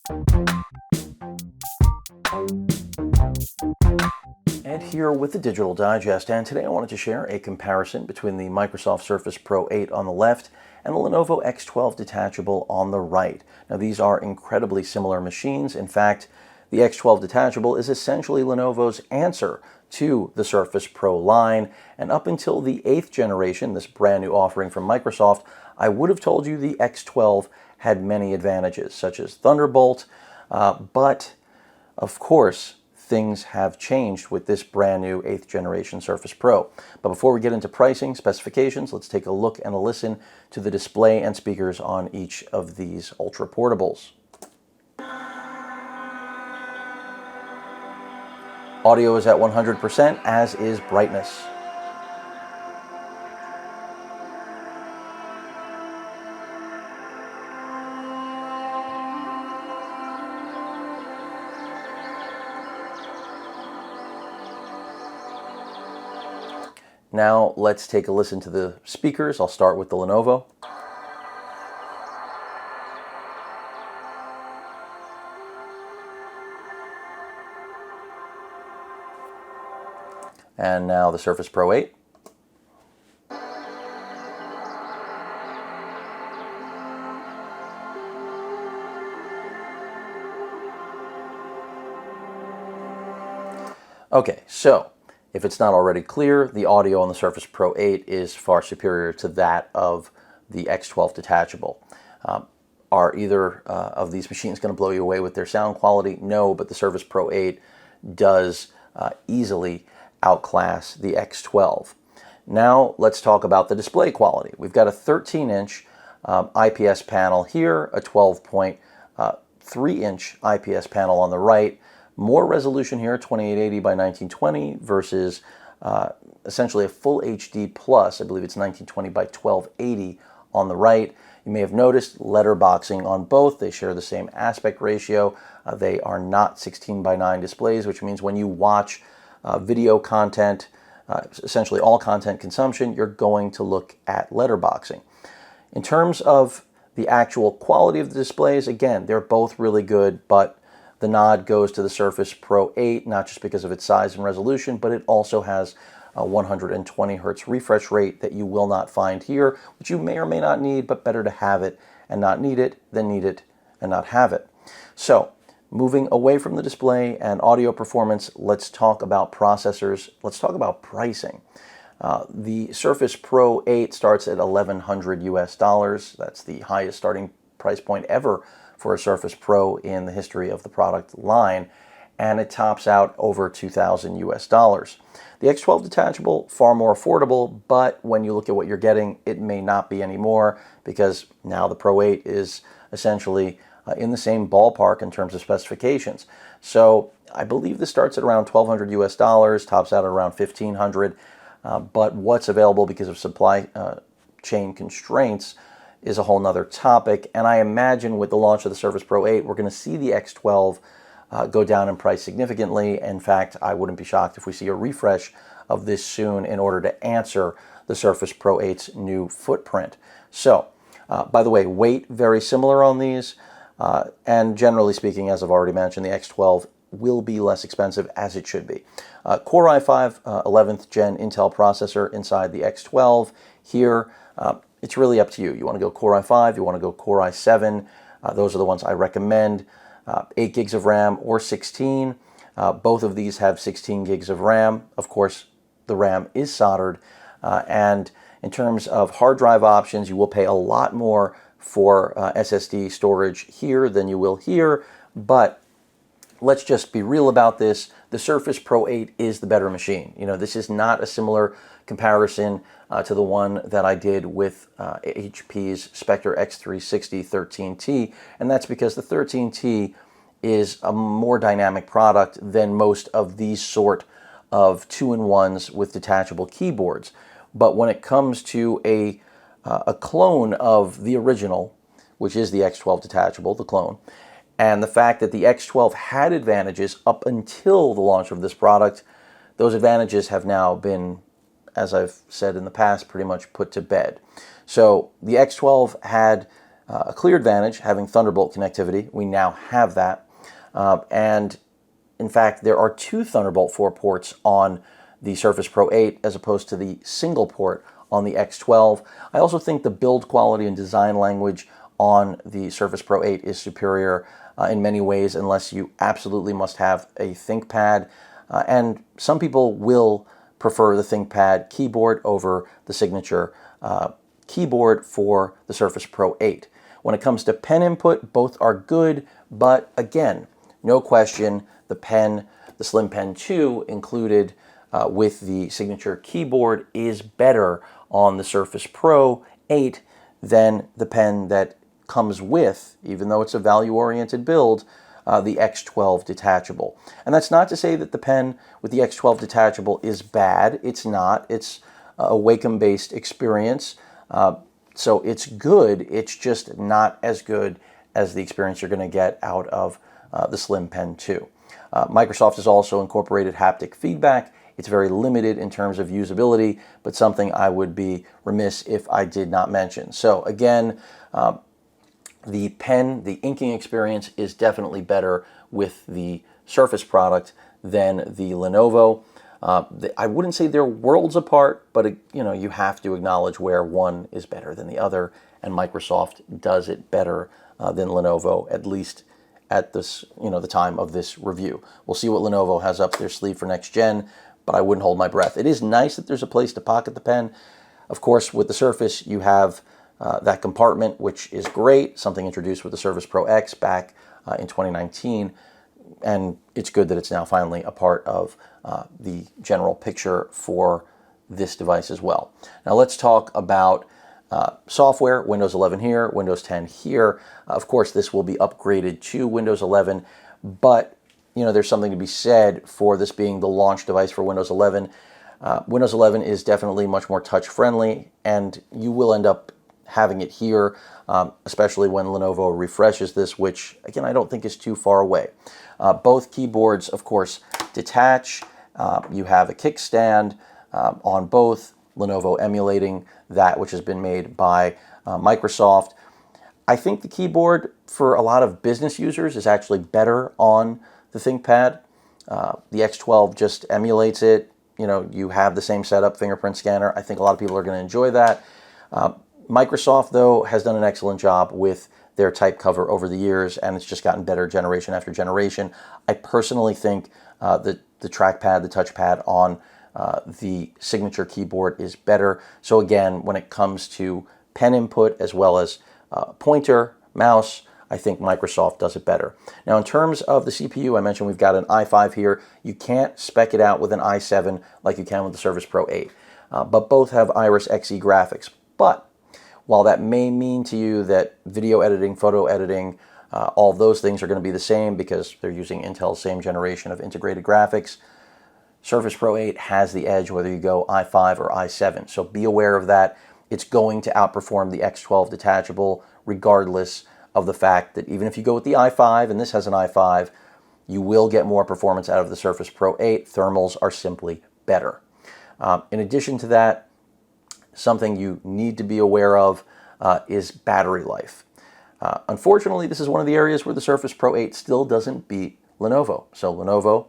Ed here with the Digital Digest, and today I wanted to share a comparison between the Microsoft Surface Pro 8 on the left and the Lenovo X12 Detachable on the right. Now, these are incredibly similar machines. In fact, the X12 Detachable is essentially Lenovo's answer to the Surface Pro line, and up until the 8th generation, this brand new offering from Microsoft, I would have told you the X12 had many advantages, such as Thunderbolt, but of course, things have changed with this brand new 8th generation Surface Pro. But before we get into pricing, specifications, let's take a look and a listen to the display and speakers on each of these ultra portables. Audio is at 100%, as is brightness. Now let's take a listen to the speakers. I'll start with the Lenovo. And now the Surface Pro 8. Okay, so if it's not already clear, the audio on the Surface Pro 8 is far superior to that of the X12 Detachable. Are either of these machines going to blow you away with their sound quality? No, but the Surface Pro 8 does easily outclass the X12. Now let's talk about the display quality. We've got a 13-inch IPS panel here, a 12.3-inch IPS panel on the right. More resolution here, 2880 by 1920 versus essentially a full HD plus. I believe it's 1920 by 1280 on the right. You may have noticed letterboxing on both. They share the same aspect ratio. They are not 16 by 9 displays, which means when you watch video content, essentially all content consumption, you're going to look at letterboxing. In terms of the actual quality of the displays, again, they're both really good, but the nod goes to the Surface Pro 8, not just because of its size and resolution, but it also has a 120 hertz refresh rate that you will not find here, which you may or may not need, but better to have it and not need it than need it and not have it. So, moving away from the display and audio performance, let's talk about processors. Let's talk about pricing. The Surface Pro 8 starts at $1,100 US. That's the highest starting price point ever for a Surface Pro in the history of the product line, and it tops out over $2,000 US. The X12 Detachable, far more affordable, but when you look at what you're getting, it may not be anymore, because now the Pro 8 is essentially in the same ballpark in terms of specifications. So I believe this starts at around $1,200 US, tops out at around $1,500, but what's available because of supply chain constraints is a whole nother topic, and I imagine with the launch of the Surface Pro 8, we're going to see the X12 go down in price significantly. In fact, I wouldn't be shocked if we see a refresh of this soon in order to answer the Surface Pro 8's new footprint. So, by the way, weight very similar on these, and generally speaking, as I've already mentioned, the X12 will be less expensive, as it should be. Core i5 11th gen Intel processor inside the X12 here. It's really up to you. You want to go Core i5, you want to go Core i7. Those are the ones I recommend. 8 gigs of RAM or 16. Both of these have 16 gigs of RAM. Of course, the RAM is soldered. And in terms of hard drive options, you will pay a lot more for SSD storage here than you will here. But let's just be real about this. The Surface Pro 8 is the better machine. You know, this is not a similar comparison to the one that I did with HP's Spectre X360 13T, and that's because the 13T is a more dynamic product than most of these sort of two-in-ones with detachable keyboards. But when it comes to a clone of the original, which is the X12 Detachable, the clone, and the fact that the X12 had advantages up until the launch of this product, those advantages have now been, as I've said in the past, pretty much put to bed. So the X12 had a clear advantage having Thunderbolt connectivity. We now have that. And in fact, there are two Thunderbolt 4 ports on the Surface Pro 8 as opposed to the single port on the X12. I also think the build quality and design language on the Surface Pro 8 is superior in many ways, unless you absolutely must have a ThinkPad. And some people will prefer the ThinkPad keyboard over the signature keyboard for the Surface Pro 8. When it comes to pen input, both are good, but again, no question, the Slim Pen 2 included with the signature keyboard is better on the Surface Pro 8 than the pen that comes with, even though it's a value-oriented build, the X12 Detachable. And that's not to say that the pen with the X12 Detachable is bad. It's not. It's a Wacom-based experience. So it's good. It's just not as good as the experience you're going to get out of the Slim Pen 2. Microsoft has also incorporated haptic feedback. It's very limited in terms of usability, but something I would be remiss if I did not mention. So again, the pen, the inking experience is definitely better with the Surface product than the Lenovo. I wouldn't say they're worlds apart, but you have to acknowledge where one is better than the other, and Microsoft does it better than Lenovo, at least at this, the time of this review. We'll see what Lenovo has up their sleeve for next gen, but I wouldn't hold my breath. It is nice that there's a place to pocket the pen. Of course, with the Surface, you have that compartment, which is great, something introduced with the Surface Pro X back in 2019, and it's good that it's now finally a part of the general picture for this device as well. Now let's talk about software. Windows 11 here, Windows 10 here. Of course, this will be upgraded to Windows 11, but there's something to be said for this being the launch device for Windows 11. Windows 11 is definitely much more touch-friendly, and you will end up having it here, especially when Lenovo refreshes this, which, again, I don't think is too far away. Both keyboards, of course, detach. You have a kickstand on both, Lenovo emulating that which has been made by Microsoft. I think the keyboard for a lot of business users is actually better on the ThinkPad. The X12 just emulates it. You have the same setup, fingerprint scanner. I think a lot of people are going to enjoy that. Microsoft, though, has done an excellent job with their type cover over the years, and it's just gotten better generation after generation. I personally think the trackpad, the touchpad on the signature keyboard is better. So again, when it comes to pen input as well as pointer, mouse, I think Microsoft does it better. Now, in terms of the CPU, I mentioned we've got an i5 here. You can't spec it out with an i7 like you can with the Surface Pro 8, but both have Iris Xe graphics. But while that may mean to you that video editing, photo editing, all those things are going to be the same because they're using Intel's same generation of integrated graphics, Surface Pro 8 has the edge whether you go i5 or i7. So be aware of that. It's going to outperform the X12 Detachable regardless of the fact that even if you go with the i5, and this has an i5, you will get more performance out of the Surface Pro 8. Thermals are simply better. In addition to that, something you need to be aware of is battery life. Unfortunately, this is one of the areas where the Surface Pro 8 still doesn't beat Lenovo. So Lenovo,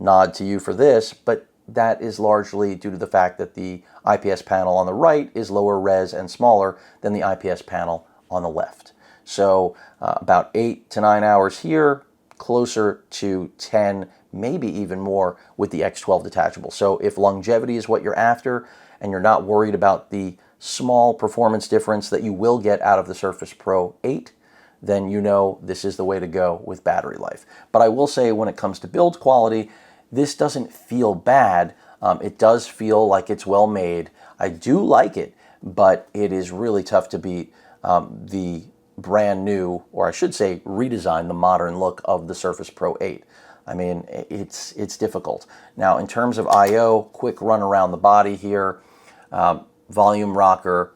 nod to you for this, but that is largely due to the fact that the IPS panel on the right is lower res and smaller than the IPS panel on the left. So about 8 to 9 hours here, closer to 10, maybe even more with the X12 Detachable. So if longevity is what you're after, and you're not worried about the small performance difference that you will get out of the Surface Pro 8, then this is the way to go with battery life. But I will say when it comes to build quality, this doesn't feel bad. It does feel like it's well made. I do like it, but it is really tough to beat the brand new, or I should say redesign, the modern look of the Surface Pro 8. I mean, it's difficult. Now, in terms of I/O, quick run around the body here. Volume rocker,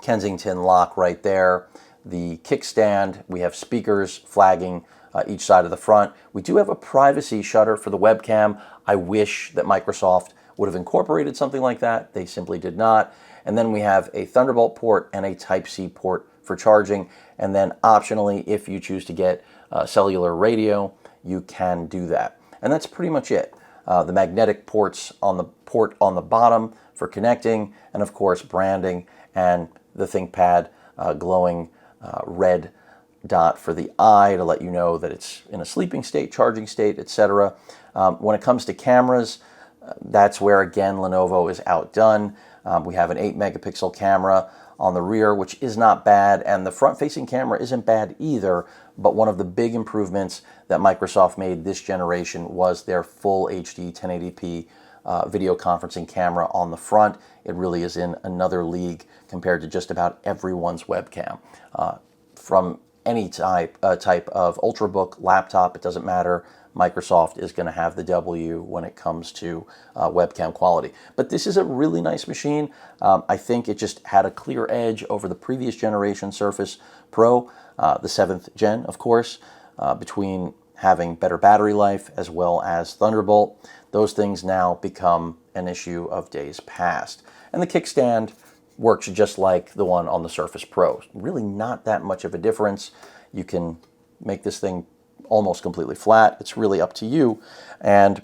Kensington lock right there. The kickstand, we have speakers flagging each side of the front. We do have a privacy shutter for the webcam. I wish that Microsoft would have incorporated something like that. They simply did not. And then we have a Thunderbolt port and a Type-C port for charging. And then optionally, if you choose to get cellular radio, you can do that. And that's pretty much it. The magnetic ports on the port on the bottom for connecting, and of course branding, and the ThinkPad glowing red dot for the eye to let you know that it's in a sleeping state, charging state, etc. When it comes to cameras, that's where again Lenovo is outdone. We have an 8 megapixel camera on the rear, which is not bad, and the front-facing camera isn't bad either, but one of the big improvements that Microsoft made this generation was their full HD 1080p video conferencing camera on the front. It really is in another league compared to just about everyone's webcam. From any type of Ultrabook laptop, it doesn't matter, Microsoft is going to have the W when it comes to webcam quality. But this is a really nice machine. I think it just had a clear edge over the previous generation Surface Pro, the 7th gen, of course, between having better battery life as well as Thunderbolt. Those things now become an issue of days past. And the kickstand works just like the one on the Surface Pro. Really not that much of a difference. You can make this thing almost completely flat. It's really up to you. And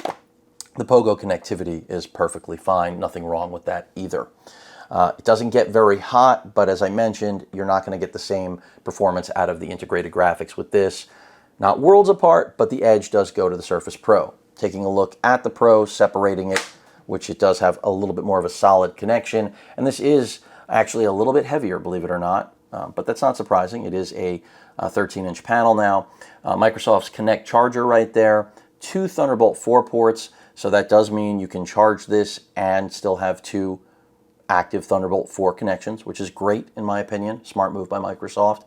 the Pogo connectivity is perfectly fine. Nothing wrong with that either. It doesn't get very hot, but as I mentioned, you're not going to get the same performance out of the integrated graphics with this. Not worlds apart, but the edge does go to the Surface Pro. Taking a look at the Pro, separating it, which it does have a little bit more of a solid connection. And this is actually a little bit heavier, believe it or not, but that's not surprising. It is a 13-inch panel now. Microsoft's Connect charger right there, 2 Thunderbolt 4 ports, so that does mean you can charge this and still have 2 active Thunderbolt 4 connections, which is great in my opinion. Smart move by Microsoft.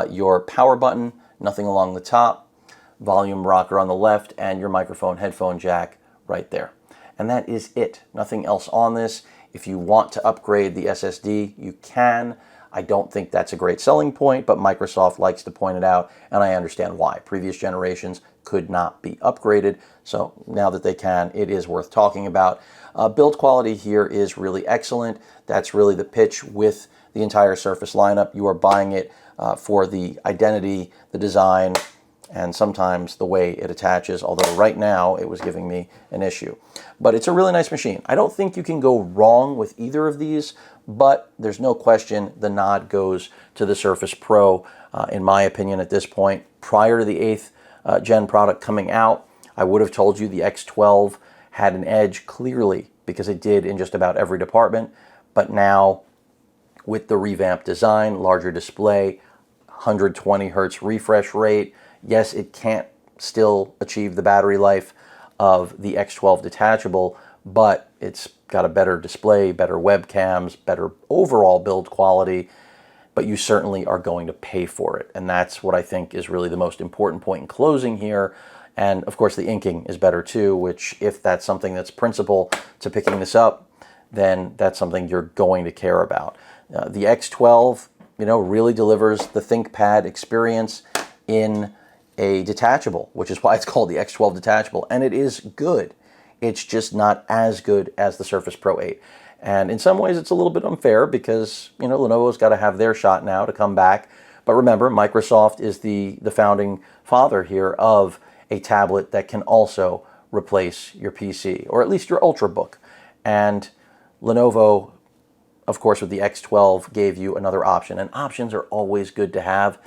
Your power button, nothing along the top, volume rocker on the left, and your microphone headphone jack right there. And that is it. Nothing else on this. If you want to upgrade the SSD, you can. I don't think that's a great selling point, but Microsoft likes to point it out, and I understand why. Previous generations could not be upgraded, so now that they can, it is worth talking about. Build quality here is really excellent. That's really the pitch with the entire Surface lineup. You are buying it for the identity, the design, and sometimes the way it attaches, although right now it was giving me an issue. But it's a really nice machine. I don't think you can go wrong with either of these, but there's no question the nod goes to the Surface Pro, in my opinion at this point. Prior to the 8th gen product coming out, I would have told you the X12 had an edge clearly because it did in just about every department, but now with the revamped design, larger display, 120 hertz refresh rate, yes, it can't still achieve the battery life of the X12 Detachable, but it's got a better display, better webcams, better overall build quality, but you certainly are going to pay for it. And that's what I think is really the most important point in closing here. And of course the inking is better too, which if that's something that's principal to picking this up, then that's something you're going to care about. The X12, really delivers the ThinkPad experience in a detachable, which is why it's called the X12 Detachable, and it is good. It's just not as good as the Surface Pro 8. And in some ways it's a little bit unfair because, Lenovo's got to have their shot now to come back. But remember, Microsoft is the founding father here of a tablet that can also replace your PC, or at least your Ultrabook. And Lenovo, of course, with the X12 gave you another option, and options are always good to have.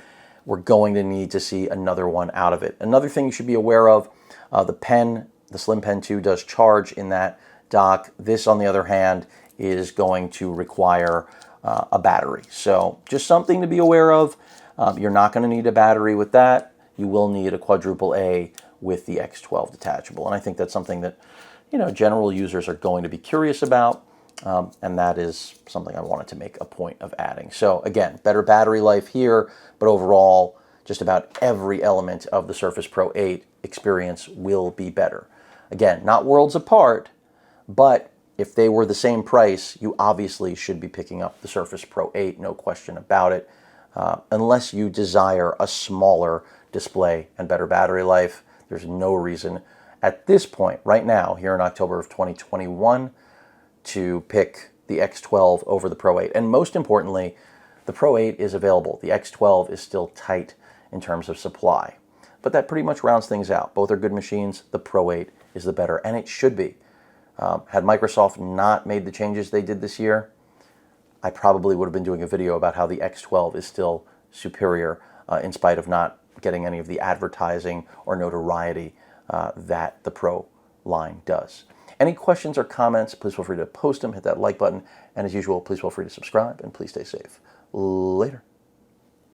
We're going to need to see another one out of it. Another thing you should be aware of, the pen, the Slim Pen 2 does charge in that dock. This, on the other hand, is going to require a battery. So just something to be aware of. You're not going to need a battery with that. You will need a quadruple A with the X12 Detachable. And I think that's something that, general users are going to be curious about. And that is something I wanted to make a point of adding. So again, better battery life here, but overall, just about every element of the Surface Pro 8 experience will be better. Again, not worlds apart, but if they were the same price, you obviously should be picking up the Surface Pro 8, no question about it, unless you desire a smaller display and better battery life. There's no reason at this point, right now, here in October of 2021, to pick the X12 over the Pro 8. And most importantly, The Pro 8 is available. The X12 is still tight in terms of supply. But that pretty much rounds things out. Both are good machines. The Pro 8 is the better, and it should be. Had Microsoft not made the changes they did this year, I probably would have been doing a video about how the X12 is still superior in spite of not getting any of the advertising or notoriety that the Pro line does. Any questions or comments, please feel free to post them, hit that like button, and as usual, please feel free to subscribe, and please stay safe. Later.